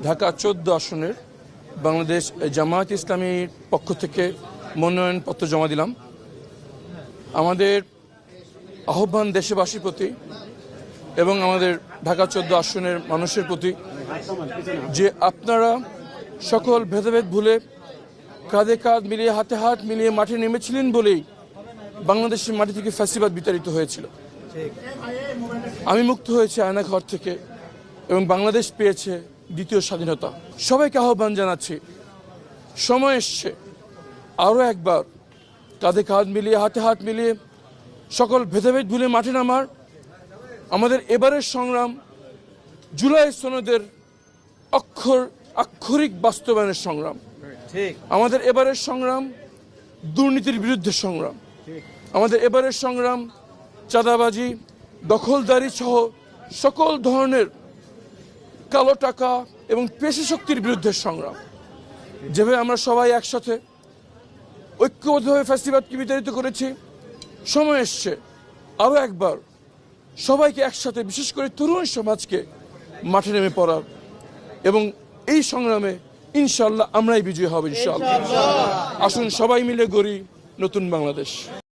ঢাকা 14 আসনের বাংলাদেশ জামায়াত ইসলামীর পক্ষ থেকে মনোনয়নপত্র জমা দিলাম। আমাদের আহ্বান দেশবাসীর প্রতি এবং আমাদের ঢাকা 14 আসনের মানুষের প্রতি যে আপনারা সকল ভেদাভেদ ভুলে কাঁধে কাঁধ মিলিয়ে হাতে হাত মিলিয়ে মাঠে নেমেছিলেন বলেই বাংলাদেশের মাটি থেকে ফ্যাসিবাদ বিতাড়িত হয়েছিল। আমি মুক্ত হয়েছি আয়নাঘর থেকে এবং বাংলাদেশ পেয়েছে দ্বিতীয় স্বাধীনতা। সবাইকে আহ্বান জানাচ্ছি, সময় এসছে আরও একবার কাঁধে কাঁধ মিলিয়ে হাতে হাত মিলিয়ে সকল ভেদাভেদ ভুলে মাঠে নামার। আমাদের এবারের সংগ্রাম জুলাই সনদের আক্ষরিক বাস্তবায়নের সংগ্রাম। আমাদের এবারের সংগ্রাম দুর্নীতির বিরুদ্ধে সংগ্রাম। আমাদের এবারের সংগ্রাম চাঁদাবাজি দখলদারি সহ সকল ধরনের কালো টাকা এবং পেশি শক্তির বিরুদ্ধে সংগ্রাম। যেভাবে আমরা সবাই একসাথে ঐক্যবদ্ধভাবে ফ্যাসিবাদকে বিতাড়িত করেছি, সময় এসছে আরও একবার সবাইকে একসাথে, বিশেষ করে তরুণ সমাজকে মাঠে নেমে পড়ার এবং এই সংগ্রামে ইনশাআল্লাহ আমরাই বিজয়ী হব ইনশাআল্লাহ। আসুন সবাই মিলে গড়ি নতুন বাংলাদেশ।